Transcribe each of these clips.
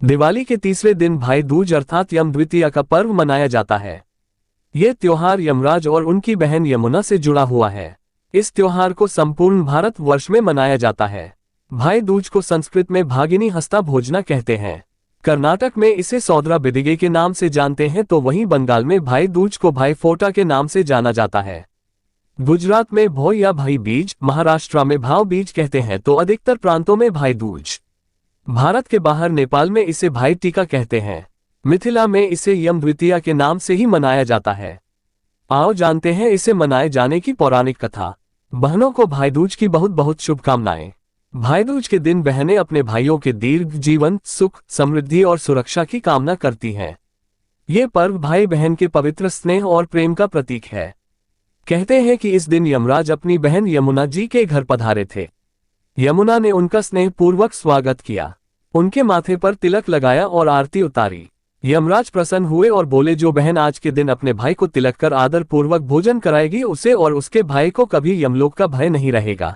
दिवाली के तीसरे दिन भाई दूज अर्थात यम द्वितीया का पर्व मनाया जाता है। यह त्योहार यमराज और उनकी बहन यमुना से जुड़ा हुआ है। इस त्योहार को संपूर्ण भारत वर्ष में मनाया जाता है। भाई दूज को संस्कृत में भागिनी हस्ता भोजना कहते हैं। कर्नाटक में इसे सौदरा बिदिगे के नाम से जानते हैं तो वहीं बंगाल में भाई दूज को भाई फोटा के नाम से जाना जाता है। गुजरात में भो या भाई बीज, महाराष्ट्र में भाव बीज कहते हैं तो अधिकतर प्रांतों में भाई दूज। भारत के बाहर नेपाल में इसे भाई टीका कहते हैं। मिथिला में इसे यम द्वितीया के नाम से ही मनाया जाता है। आओ जानते हैं इसे मनाए जाने की पौराणिक कथा। बहनों को भाई दूज की बहुत बहुत शुभकामनाएं। भाई दूज के दिन बहनें अपने भाइयों के दीर्घ जीवन, सुख, समृद्धि और सुरक्षा की कामना करती हैं। ये पर्व भाई बहन के पवित्र स्नेह और प्रेम का प्रतीक है। कहते हैं कि इस दिन यमराज अपनी बहन यमुना जी के घर पधारे थे। यमुना ने उनका स्नेह पूर्वक स्वागत किया, उनके माथे पर तिलक लगाया और आरती उतारी। यमराज प्रसन्न हुए और बोले, जो बहन आज के दिन अपने भाई को तिलक कर आदर पूर्वक भोजन कराएगी उसे और उसके भाई को कभी यमलोक का भय नहीं रहेगा।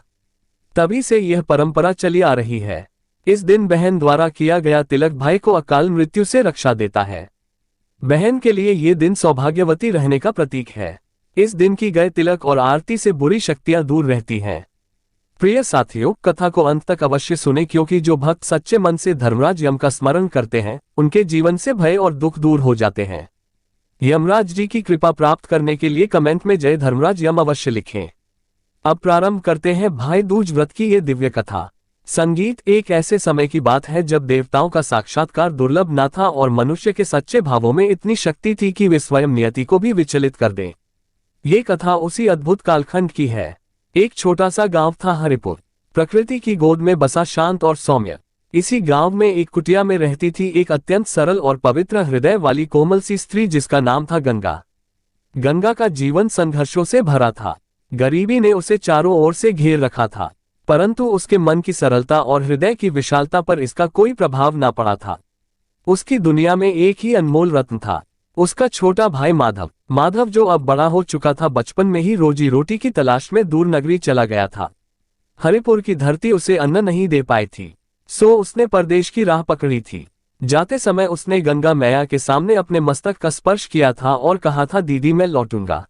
तभी से यह परंपरा चली आ रही है। इस दिन बहन द्वारा किया गया तिलक भाई को अकाल मृत्यु से रक्षा देता है। बहन के लिए ये दिन सौभाग्यवती रहने का प्रतीक है। इस दिन की गए तिलक और आरती से बुरी शक्तियां दूर रहती हैं। प्रिय साथियों, कथा को अंत तक अवश्य सुने क्योंकि जो भक्त सच्चे मन से धर्मराज यम का स्मरण करते हैं उनके जीवन से भय और दुख दूर हो जाते हैं। यमराज जी की कृपा प्राप्त करने के लिए कमेंट में जय धर्मराज यम अवश्य लिखें। अब प्रारंभ करते हैं भाई दूज व्रत की ये दिव्य कथा। संगीत एक ऐसे समय की बात है जब देवताओं का साक्षात्कार दुर्लभ न था और मनुष्य के सच्चे भावों में इतनी शक्ति थी कि वे स्वयं नियति को भी विचलित कर दें। ये कथा उसी अद्भुत कालखंड की है। एक छोटा सा गांव था हरिपुर। प्रकृति की गोद में बसा शांत और सौम्य। इसी गांव में एक कुटिया में रहती थी एक अत्यंत सरल और पवित्र हृदय वाली कोमल सी स्त्री जिसका नाम था गंगा। गंगा का जीवन संघर्षों से भरा था। गरीबी ने उसे चारों ओर से घेर रखा था, परंतु उसके मन की सरलता और हृदय की विशालता पर इसका कोई प्रभाव न पड़ा था। उसकी दुनिया में एक ही अनमोल रत्न था, उसका छोटा भाई माधव। माधव जो अब बड़ा हो चुका था, बचपन में ही रोजी रोटी की तलाश में दूर नगरी चला गया था। हरिपुर की धरती उसे अन्न नहीं दे पाई थी, सो उसने परदेश की राह पकड़ी थी। जाते समय उसने गंगा मैया के सामने अपने मस्तक का स्पर्श किया था और कहा था, दीदी मैं लौटूंगा,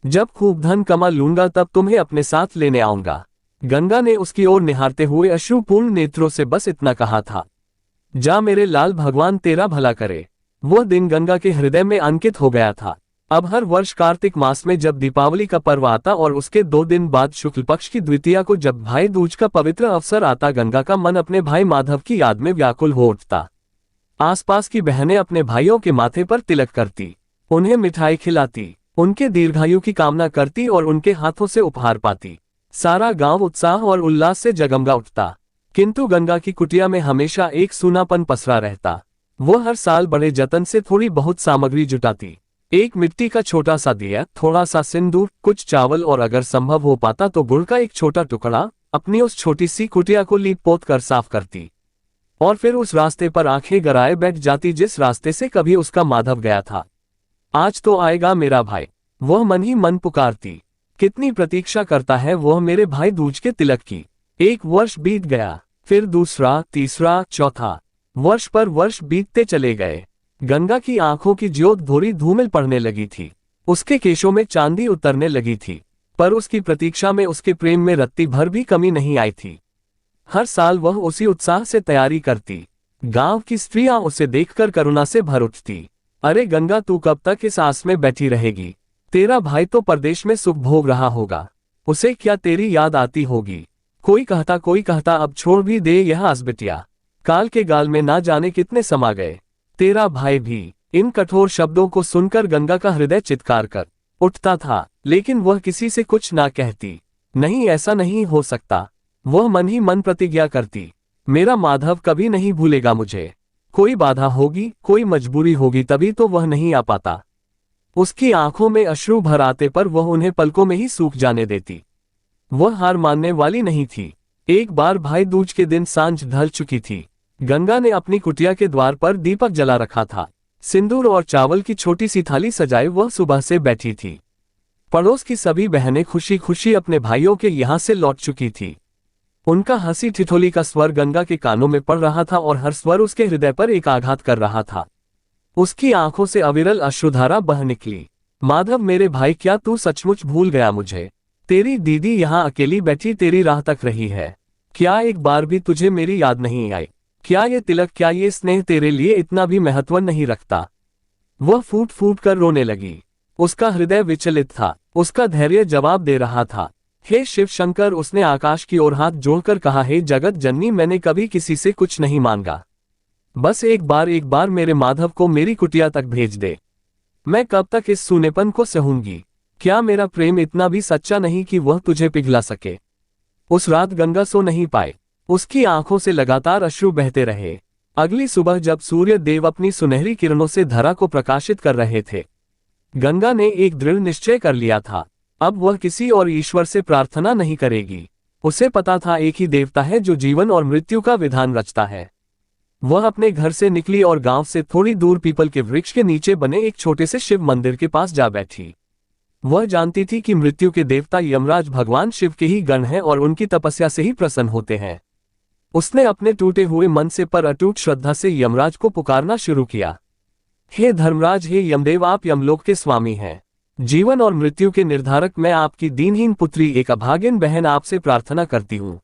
जब खूब धन कमा लूंगा तब तुम्हें अपने साथ लेने आऊंगा। गंगा ने उसकी ओर निहारते हुए अश्रुपूर्ण नेत्रों से बस इतना कहा था, जा मेरे लाल, भगवान तेरा भला करे। वह दिन गंगा के हृदय में अंकित हो गया था। अब हर वर्ष कार्तिक मास में जब दीपावली का पर्व आता और उसके 2 दिन बाद शुक्ल पक्ष की द्वितीया को जब भाई दूज का पवित्र अवसर आता, गंगा का मन अपने भाई माधव की याद में व्याकुल हो उठता। आसपास की बहनें अपने भाइयों के माथे पर तिलक करती, उन्हें मिठाई खिलाती, उनके दीर्घायु की कामना करती और उनके हाथों से उपहार पाती। सारा गांव उत्साह और उल्लास से जगमगा उठता, किंतु गंगा की कुटिया में हमेशा एक सूनापन पसरा रहता। वह हर साल बड़े जतन से थोड़ी बहुत सामग्री जुटाती, एक मिट्टी का छोटा सा दिया, थोड़ा सा सिंदूर, कुछ चावल और अगर संभव हो पाता तो गुड़ का एक छोटा टुकड़ा अपनी उस छोटी सी कुटिया को लीप पोत कर साफ करती और फिर उस रास्ते पर आंखें गराए बैठ जाती जिस रास्ते से कभी उसका माधव गया था। आज तो आएगा मेरा भाई, वह मन ही मन पुकारती। कितनी प्रतीक्षा करता है वह मेरे भाई दूज के तिलक की। एक वर्ष बीत गया, फिर दूसरा, तीसरा, चौथा। वर्ष पर वर्ष बीतते चले गए। गंगा की आंखों की ज्योत थोड़ी धूमिल पड़ने लगी थी, उसके केशों में चांदी उतरने लगी थी, पर उसकी प्रतीक्षा में उसके प्रेम में रत्ती भर भी कमी नहीं आई थी। हर साल वह उसी उत्साह से तैयारी करती। गांव की स्त्रियां उसे देखकर करुणा से भर उठती। अरे गंगा, तू कब तक इस आस में बैठी रहेगी? तेरा भाई तो परदेश में सुख भोग रहा होगा, उसे क्या तेरी याद आती होगी? कोई कहता अब छोड़ भी दे यह आस बिटिया, काल के गाल में ना जाने कितने समा गए, तेरा भाई भी। इन कठोर शब्दों को सुनकर गंगा का हृदय चित्कार कर उठता था, लेकिन वह किसी से कुछ ना कहती। नहीं, ऐसा नहीं हो सकता, वह मन ही मन प्रतिज्ञा करती, मेरा माधव कभी नहीं भूलेगा मुझे। कोई बाधा होगी, कोई मजबूरी होगी, तभी तो वह नहीं आ पाता। उसकी आंखों में अश्रु भर आते पर वह उन्हें पलकों में ही सूख जाने देती। वह हार मानने वाली नहीं थी। एक बार भाई दूज के दिन सांझ ढल चुकी थी। गंगा ने अपनी कुटिया के द्वार पर दीपक जला रखा था। सिंदूर और चावल की छोटी सी थाली सजाए वह सुबह से बैठी थी। पड़ोस की सभी बहनें खुशी खुशी अपने भाइयों के यहाँ से लौट चुकी थी। उनका हंसी ठिठोली का स्वर गंगा के कानों में पड़ रहा था और हर स्वर उसके हृदय पर एक आघात कर रहा था। उसकी आंखों से अविरल अश्रुधारा बह निकली। माधव मेरे भाई, क्या तू सचमुच भूल गया मुझे? तेरी दीदी यहाँ अकेली बैठी तेरी राह तक रही है। क्या एक बार भी तुझे मेरी याद नहीं आई? क्या ये तिलक, क्या ये स्नेह तेरे लिए इतना भी महत्व नहीं रखता? वह फूट फूट कर रोने लगी। उसका हृदय विचलित था, उसका धैर्य जवाब दे रहा था। हे शिव शंकर, उसने आकाश की ओर हाथ जोड़कर कहा, हे जगत जननी, मैंने कभी किसी से कुछ नहीं मांगा। बस एक बार मेरे माधव को मेरी कुटिया तक भेज दे। मैं कब तक इस सूनेपन को सहूंगी? क्या मेरा प्रेम इतना भी सच्चा नहीं कि वह तुझे पिघला सके? उस रात गंगा सो नहीं पाए। उसकी आंखों से लगातार अश्रु बहते रहे। अगली सुबह जब सूर्य देव अपनी सुनहरी किरणों से धरा को प्रकाशित कर रहे थे, गंगा ने एक दृढ़ निश्चय कर लिया था। अब वह किसी और ईश्वर से प्रार्थना नहीं करेगी। उसे पता था एक ही देवता है जो जीवन और मृत्यु का विधान रचता है। वह अपने घर से निकली और गांव से थोड़ी दूर पीपल के वृक्ष के नीचे बने एक छोटे से शिव मंदिर के पास जा बैठी। वह जानती थी कि मृत्यु के देवता यमराज भगवान शिव के ही गण हैं और उनकी तपस्या से ही प्रसन्न होते हैं। उसने अपने टूटे हुए मन से पर अटूट श्रद्धा से यमराज को पुकारना शुरू किया। हे धर्मराज, हे यमदेव, आप यमलोक के स्वामी हैं, जीवन और मृत्यु के निर्धारक। मैं आपकी दीनहीन पुत्री, एक अभागिन बहन, आपसे प्रार्थना करती हूँ।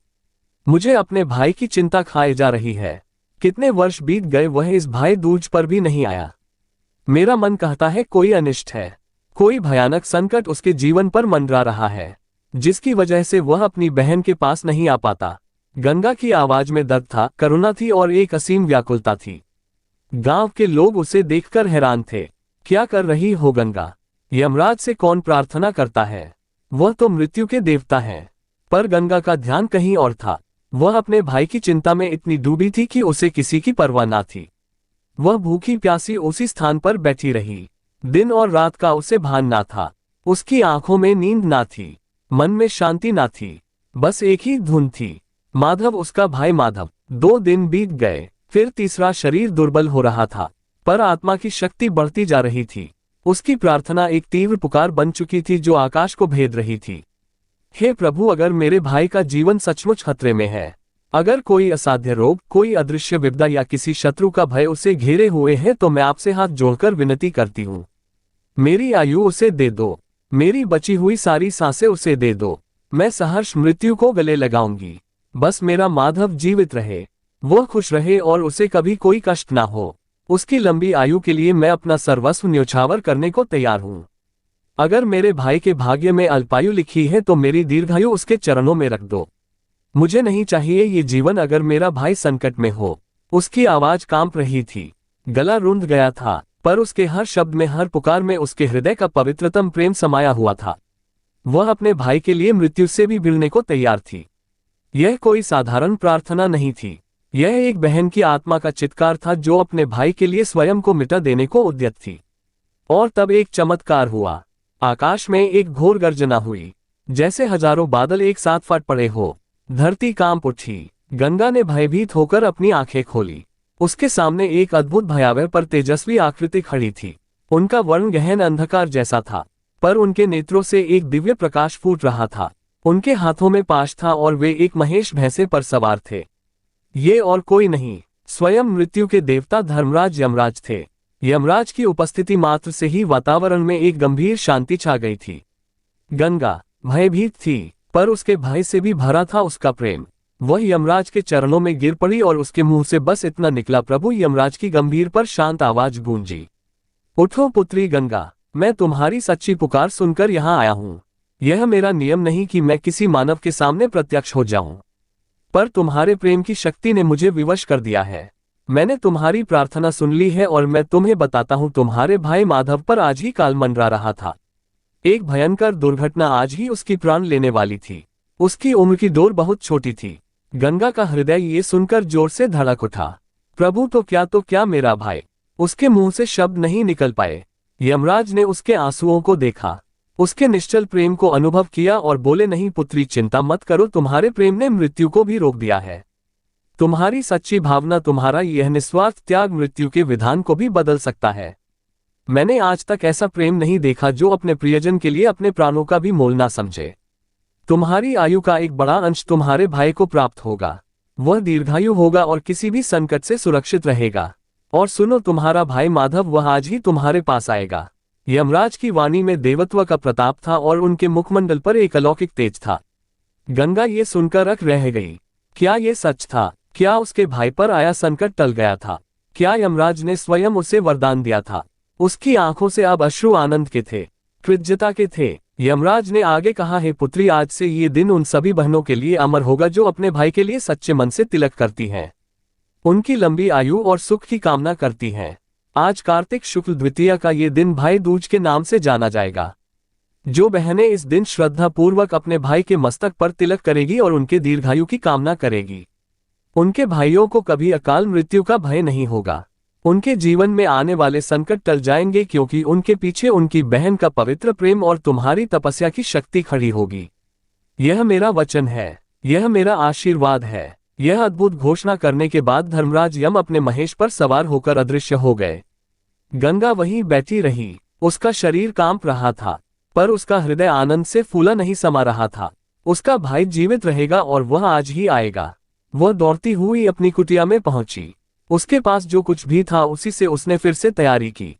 मुझे अपने भाई की चिंता खाए जा रही है। कितने वर्ष बीत गए, वह इस भाई दूज पर भी नहीं आया। मेरा मन कहता है कोई अनिष्ट है, कोई भयानक संकट उसके जीवन पर मंडरा रहा है, जिसकी वजह से वह अपनी बहन के पास नहीं आ पाता। गंगा की आवाज में दर्द था, करुणा थी और एक असीम व्याकुलता थी। गांव के लोग उसे देखकर हैरान थे। क्या कर रही हो गंगा? यमराज से कौन प्रार्थना करता है? वह तो मृत्यु के देवता हैं। पर गंगा का ध्यान कहीं और था। वह अपने भाई की चिंता में इतनी डूबी थी कि उसे किसी की परवाह ना थी। वह भूखी प्यासी उसी स्थान पर बैठी रही। दिन और रात का उसे भान ना था। उसकी आंखों में नींद ना थी, मन में शांति ना थी, बस एक ही धुन थी, माधव, उसका भाई माधव। 2 दिन बीत गए, फिर तीसरा। शरीर दुर्बल हो रहा था, पर आत्मा की शक्ति बढ़ती जा रही थी। उसकी प्रार्थना एक तीव्र पुकार बन चुकी थी जो आकाश को भेद रही थी। हे प्रभु, अगर मेरे भाई का जीवन सचमुच खतरे में है, अगर कोई असाध्य रोग, कोई अदृश्य विपदा या किसी शत्रु का भय उसे घेरे हुए है, तो मैं आपसे हाथ जोड़कर विनती करती हूँ, मेरी आयु उसे दे दो, मेरी बची हुई सारी सांसें उसे दे दो। मैं सहर्ष मृत्यु को गले लगाऊंगी। बस मेरा माधव जीवित रहे, वह खुश रहे और उसे कभी कोई कष्ट ना हो। उसकी लंबी आयु के लिए मैं अपना सर्वस्व न्योछावर करने को तैयार हूँ। अगर मेरे भाई के भाग्य में अल्पायु लिखी है तो मेरी दीर्घायु उसके चरणों में रख दो। मुझे नहीं चाहिए ये जीवन अगर मेरा भाई संकट में हो। उसकी आवाज कांप रही थी, गला रुंध गया था, पर उसके हर शब्द में, हर पुकार में उसके हृदय का पवित्रतम प्रेम समाया हुआ था। वह अपने भाई के लिए मृत्यु से भी भिड़ने को तैयार थी। यह कोई साधारण प्रार्थना नहीं थी, यह एक बहन की आत्मा का चित्कार था जो अपने भाई के लिए स्वयं को मिटा देने को उद्यत थी। और तब एक चमत्कार हुआ। आकाश में एक घोर गर्जना हुई, जैसे हजारों बादल एक साथ फट पड़े हो। धरती कांप उठी। गंगा ने भयभीत होकर अपनी आंखें खोली। उसके सामने एक अद्भुत, भयावह पर तेजस्वी आकृति खड़ी थी। उनका वर्ण गहन अंधकार जैसा था, पर उनके नेत्रों से एक दिव्य प्रकाश फूट रहा था। उनके हाथों में पाश था और वे एक महेश भैंसे पर सवार थे। ये और कोई नहीं, स्वयं मृत्यु के देवता धर्मराज यमराज थे। यमराज की उपस्थिति मात्र से ही वातावरण में एक गंभीर शांति छा गई थी। गंगा भयभीत थी, पर उसके भय से भी भरा था उसका प्रेम। वह यमराज के चरणों में गिर पड़ी और उसके मुंह से बस इतना निकला, प्रभु। यमराज की गंभीर पर शांत आवाज गूंजी, उठो पुत्री गंगा, मैं तुम्हारी सच्ची पुकार सुनकर यहाँ आया हूँ। यह मेरा नियम नहीं कि मैं किसी मानव के सामने प्रत्यक्ष हो जाऊं, पर तुम्हारे प्रेम की शक्ति ने मुझे विवश कर दिया है। मैंने तुम्हारी प्रार्थना सुन ली है और मैं तुम्हें बताता हूँ, तुम्हारे भाई माधव पर आज ही काल मंडरा रहा था। एक भयंकर दुर्घटना आज ही उसकी प्राण लेने वाली थी। उसकी उम्र की डोर बहुत छोटी थी। गंगा का हृदय ये सुनकर जोर से धड़क उठा। प्रभु, तो क्या मेरा भाई? उसके मुंह से शब्द नहीं निकल पाए। यमराज ने उसके आंसुओं को देखा, उसके निश्चल प्रेम को अनुभव किया और बोले, नहीं पुत्री, चिंता मत करो, तुम्हारे प्रेम ने मृत्यु को भी रोक दिया है। तुम्हारी सच्ची भावना, तुम्हारा यह निस्वार्थ त्याग मृत्यु के विधान को भी बदल सकता है। मैंने आज तक ऐसा प्रेम नहीं देखा जो अपने प्रियजन के लिए अपने प्राणों का भी मोल ना समझे। तुम्हारी आयु का एक बड़ा अंश तुम्हारे भाई को प्राप्त होगा। वह दीर्घायु होगा और किसी भी संकट से सुरक्षित रहेगा। और सुनो, तुम्हारा भाई माधव वह आज ही तुम्हारे पास आएगा। यमराज की वाणी में देवत्व का प्रताप था और उनके मुखमंडल पर एक अलौकिक तेज था। गंगा ये सुनकर अक रह गई। क्या ये सच था? क्या उसके भाई पर आया संकट टल गया था? क्या यमराज ने स्वयं उसे वरदान दिया था? उसकी आंखों से अब अश्रु आनंद के थे, कृतज्ञता के थे। यमराज ने आगे कहा, हे पुत्री, आज से ये दिन उन सभी बहनों के लिए अमर होगा जो अपने भाई के लिए सच्चे मन से तिलक करती हैं, उनकी लंबी आयु और सुख की कामना करती हैं। आज कार्तिक शुक्ल द्वितीया का ये दिन भाई दूज के नाम से जाना जाएगा। जो बहनें इस दिन श्रद्धा पूर्वक अपने भाई के मस्तक पर तिलक करेगी और उनके दीर्घायु की कामना करेगी, उनके भाइयों को कभी अकाल मृत्यु का भय नहीं होगा। उनके जीवन में आने वाले संकट टल जाएंगे, क्योंकि उनके पीछे उनकी बहन का पवित्र प्रेम और तुम्हारी तपस्या की शक्ति खड़ी होगी। यह मेरा वचन है, यह मेरा आशीर्वाद है। यह अद्भुत घोषणा करने के बाद धर्मराज यम अपने महेश पर सवार होकर अदृश्य हो गए। गंगा वहीं बैठी रही। उसका शरीर कांप रहा था, पर उसका हृदय आनंद से फूला नहीं समा रहा था। उसका भाई जीवित रहेगा और वह आज ही आएगा। वह दौड़ती हुई अपनी कुटिया में पहुंची। उसके पास जो कुछ भी था उसी से उसने फिर से तैयारी की।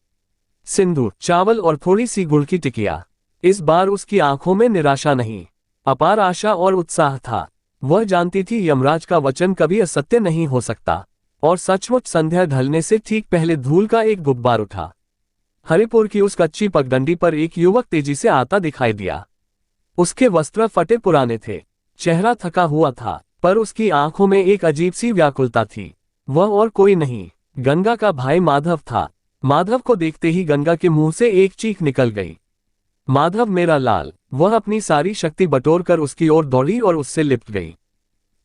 सिंदूर, चावल और थोड़ी सी गुड़ की टिकिया। इस बार उसकी आंखों में निराशा नहीं, अपार आशा और उत्साह था। वह जानती थी यमराज का वचन कभी असत्य नहीं हो सकता। और सचमुच संध्या ढलने से ठीक पहले धूल का एक गुब्बार उठा। हरिपुर की उस कच्ची पगडंडी पर एक युवक तेजी से आता दिखाई दिया। उसके वस्त्र फटे पुराने थे, चेहरा थका हुआ था, पर उसकी आंखों में एक अजीब सी व्याकुलता थी। वह और कोई नहीं, गंगा का भाई माधव था। माधव को देखते ही गंगा के मुंह से एक चीख निकल गई, माधव मेरा लाल। वह अपनी सारी शक्ति बटोरकर उसकी ओर दौड़ी और उससे लिपट गई।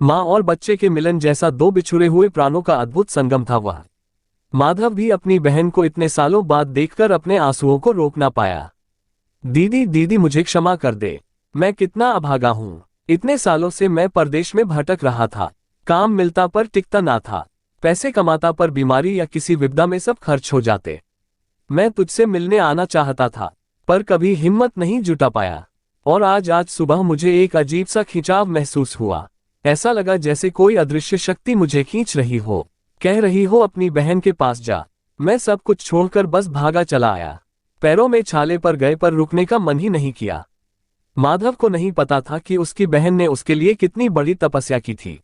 माँ और बच्चे के मिलन जैसा दो बिछुड़े हुए प्राणों का अद्भुत संगम था वह। माधव भी अपनी बहन को इतने सालों बाद देखकर अपने आंसुओं को रोक ना पाया। दीदी दीदी, मुझे क्षमा कर दे। मैं कितना अभागा हूँ। इतने सालों से मैं परदेश में भटक रहा था। काम मिलता पर टिकता ना था, पैसे कमाता पर बीमारी या किसी विपदा में सब खर्च हो जाते। मैं तुझसे मिलने आना चाहता था, पर कभी हिम्मत नहीं जुटा पाया। और आज सुबह मुझे एक अजीब सा खिंचाव महसूस हुआ। ऐसा लगा जैसे कोई अदृश्य शक्ति मुझे खींच रही हो, कह रही हो अपनी बहन के पास जा। मैं सब कुछ छोड़कर बस भागा चला आया। पैरों में छाले पर गए, पर रुकने का मन ही नहीं किया। माधव को नहीं पता था कि उसकी बहन ने उसके लिए कितनी बड़ी तपस्या की थी।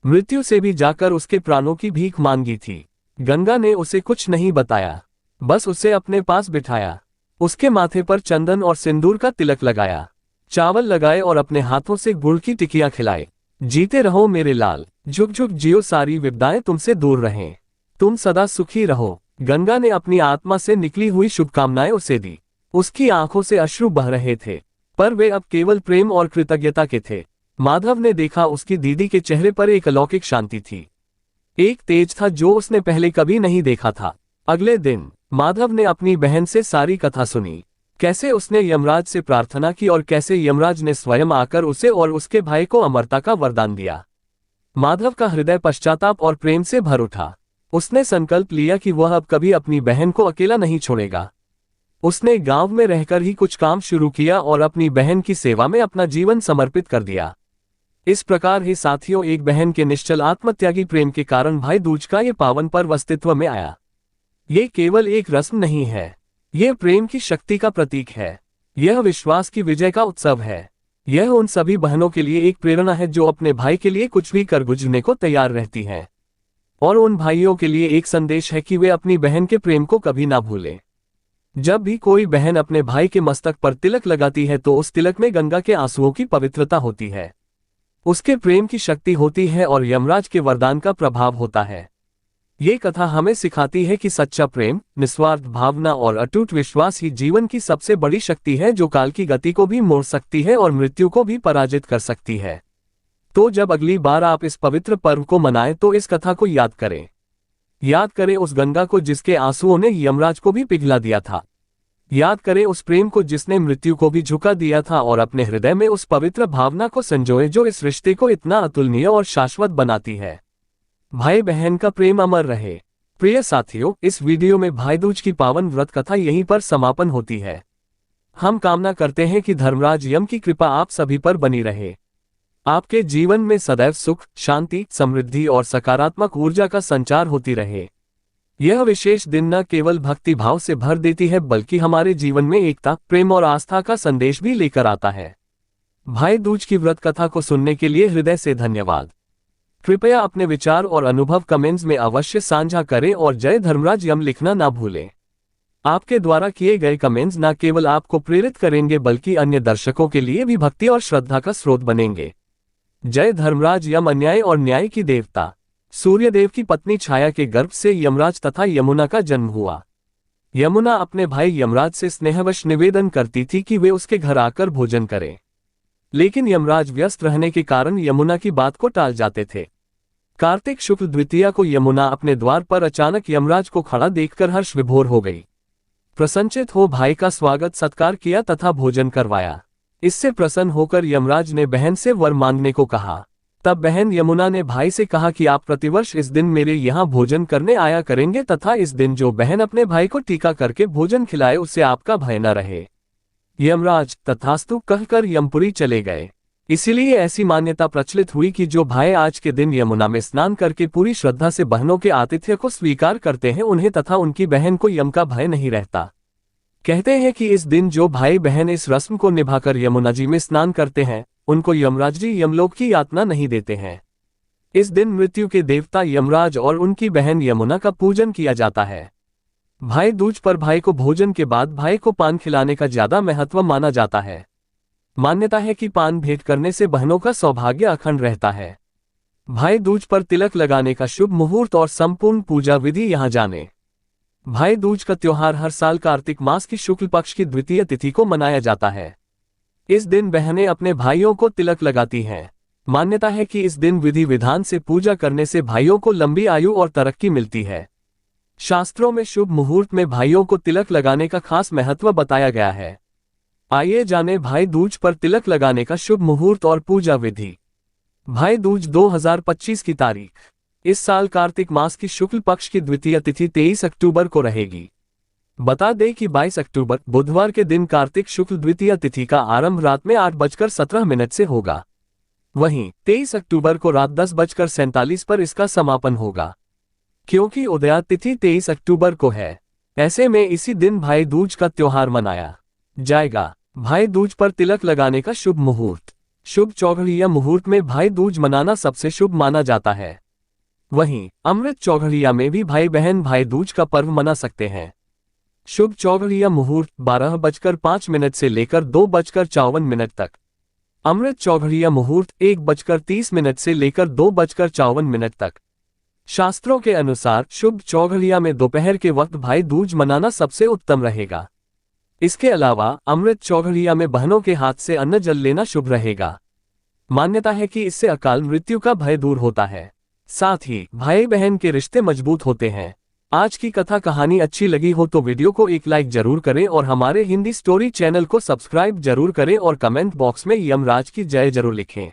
मृत्यु से भी जाकर उसके प्राणों की भीख मांगी थी। गंगा ने उसे कुछ नहीं बताया, बस उसे अपने पास बिठाया। उसके माथे पर चंदन और सिंदूर का तिलक लगाया, चावल लगाए और अपने हाथों से गुड़ की टिकियां खिलाए। जीते रहो मेरे लाल, झुक झुक जियो, सारी विपदाएं तुमसे दूर रहें, तुम सदा सुखी रहो। गंगा ने अपनी आत्मा से निकली हुई शुभकामनाएं उसे दी। उसकी आंखों से अश्रु बह रहे थे, पर वे अब केवल प्रेम और कृतज्ञता के थे। माधव ने देखा उसकी दीदी के चेहरे पर एक अलौकिक शांति थी, एक तेज था जो उसने पहले कभी नहीं देखा था। अगले दिन माधव ने अपनी बहन से सारी कथा सुनी, कैसे उसने यमराज से प्रार्थना की और कैसे यमराज ने स्वयं आकर उसे और उसके भाई को अमरता का वरदान दिया। माधव का हृदय पश्चाताप और प्रेम से भर उठा। उसने संकल्प लिया कि वह अब कभी अपनी बहन को अकेला नहीं छोड़ेगा। उसने गांव में रहकर ही कुछ काम शुरू किया और अपनी बहन की सेवा में अपना जीवन समर्पित कर दिया। इस प्रकार ही साथियों, एक बहन के निश्चल आत्मत्यागी प्रेम के कारण भाई दूज का ये पावन पर्व अस्तित्व में आया। ये केवल एक रस्म नहीं है, यह प्रेम की शक्ति का प्रतीक है। यह विश्वास की विजय का उत्सव है। यह उन सभी बहनों के लिए एक प्रेरणा है जो अपने भाई के लिए कुछ भी कर गुजरने को तैयार रहती हैं। और उन भाइयों के लिए एक संदेश है कि वे अपनी बहन के प्रेम को कभी ना भूलें। जब भी कोई बहन अपने भाई के मस्तक पर तिलक लगाती है तो उस तिलक में गंगा के आंसुओं की पवित्रता होती है, उसके प्रेम की शक्ति होती है और यमराज के वरदान का प्रभाव होता है। ये कथा हमें सिखाती है कि सच्चा प्रेम, निस्वार्थ भावना और अटूट विश्वास ही जीवन की सबसे बड़ी शक्ति है, जो काल की गति को भी मोड़ सकती है और मृत्यु को भी पराजित कर सकती है। तो जब अगली बार आप इस पवित्र पर्व को मनाएं तो इस कथा को याद करें। याद करें उस गंगा को जिसके आंसुओं ने यमराज को भी पिघला दिया था। याद करें उस प्रेम को जिसने मृत्यु को भी झुका दिया था, और अपने हृदय में उस पवित्र भावना को संजोए जो इस रिश्ते को इतना अतुलनीय और शाश्वत बनाती है। भाई बहन का प्रेम अमर रहे। प्रिय साथियों, इस वीडियो में भाई दूज की पावन व्रत कथा यहीं पर समापन होती है। हम कामना करते हैं कि धर्मराज यम की कृपा आप सभी पर बनी रहे। आपके जीवन में सदैव सुख, शांति, समृद्धि और सकारात्मक ऊर्जा का संचार होती रहे। यह विशेष दिन न केवल भक्ति भाव से भर देती है बल्कि हमारे जीवन में एकता, प्रेम और आस्था का संदेश भी लेकर आता है। भाई दूज की व्रत कथा को सुनने के लिए हृदय से धन्यवाद। कृपया अपने विचार और अनुभव कमेंट्स में अवश्य साझा करें और जय धर्मराज यम लिखना ना भूलें। आपके द्वारा किए गए कमेंट्स न केवल आपको प्रेरित करेंगे बल्कि अन्य दर्शकों के लिए भी भक्ति और श्रद्धा का स्रोत बनेंगे। जय धर्मराज यम अन्याय और न्याय की देवता। सूर्यदेव की पत्नी छाया के गर्भ से यमराज तथा यमुना का जन्म हुआ। यमुना अपने भाई यमराज से स्नेहवश निवेदन करती थी कि वे उसके घर आकर भोजन करें, लेकिन यमराज व्यस्त रहने के कारण यमुना की बात को टाल जाते थे। कार्तिक शुक्ल द्वितीया को यमुना अपने द्वार पर अचानक यमराज को खड़ा देखकर हर्ष विभोर हो गई। प्रसन्नचित हो भाई का स्वागत सत्कार किया तथा भोजन करवाया। इससे प्रसन्न होकर यमराज ने बहन से वर मांगने को कहा। तब बहन यमुना ने भाई से कहा कि आप प्रतिवर्ष इस दिन मेरे यहाँ भोजन करने आया करेंगे तथा इस दिन जो बहन अपने भाई को टीका करके भोजन खिलाए उससे आपका भय न रहे। यमराज तथास्तु कहकर यमपुरी चले गए। इसीलिए ऐसी मान्यता प्रचलित हुई कि जो भाई आज के दिन यमुना में स्नान करके पूरी श्रद्धा से बहनों के आतिथ्य को स्वीकार करते हैं उन्हें तथा उनकी बहन को यम का भय नहीं रहता। कहते हैं कि इस दिन जो भाई बहन इस रस्म को निभाकर यमुना जी में स्नान करते हैं उनको यमराज जी यमलोक की यातना नहीं देते हैं। इस दिन मृत्यु के देवता यमराज और उनकी बहन यमुना का पूजन किया जाता है। भाई दूज पर भाई को भोजन के बाद भाई को पान खिलाने का ज्यादा महत्व माना जाता है। मान्यता है कि पान भेंट करने से बहनों का सौभाग्य अखंड रहता है। भाई दूज पर तिलक लगाने का शुभ मुहूर्त और संपूर्ण पूजा विधि यहाँ जाने। भाई दूज का त्योहार हर साल कार्तिक मास की शुक्ल पक्ष की द्वितीय तिथि को मनाया जाता है। इस दिन बहनें अपने भाइयों को तिलक लगाती हैं। मान्यता है कि इस दिन विधि विधान से पूजा करने से भाइयों को लंबी आयु और तरक्की मिलती है। शास्त्रों में शुभ मुहूर्त में भाइयों को तिलक लगाने का खास महत्व बताया गया है। आइए जाने भाई दूज पर तिलक लगाने का शुभ मुहूर्त और पूजा विधि। भाई दूज 2025 की तारीख। इस साल कार्तिक मास की शुक्ल पक्ष की द्वितीय तिथि 23 अक्टूबर को रहेगी। बता दें कि 22 अक्टूबर बुधवार के दिन कार्तिक शुक्ल द्वितीय तिथि का आरंभ रात में 8:17 से होगा। वहीं 23 अक्टूबर को रात 10:47 पर इसका समापन होगा। क्योंकि उदया तिथि 23 अक्टूबर को है, ऐसे में इसी दिन भाई दूज का त्योहार मनाया जाएगा। भाई दूज पर तिलक लगाने का शुभ मुहूर्त। शुभ चौघड़िया मुहूर्त में भाई दूज मनाना सबसे शुभ माना जाता है। वहीं अमृत चौघड़िया में भी भाई बहन भाई दूज का पर्व मना सकते हैं। शुभ चौघड़िया मुहूर्त 12:05 से लेकर 2:54 तक। अमृत चौघड़िया मुहूर्त 1:30 से लेकर 2:54 तक। शास्त्रों के अनुसार शुभ चौघड़िया में दोपहर के वक्त भाई दूज मनाना सबसे उत्तम रहेगा। इसके अलावा अमृत चौघड़िया में बहनों के हाथ से अन्न जल लेना शुभ रहेगा। मान्यता है कि इससे अकाल मृत्यु का भय दूर होता है, साथ ही भाई बहन के रिश्ते मजबूत होते हैं। आज की कथा कहानी अच्छी लगी हो तो वीडियो को एक लाइक जरूर करें और हमारे हिंदी स्टोरी चैनल को सब्सक्राइब जरूर करें और कमेंट बॉक्स में यमराज की जय जरूर लिखें।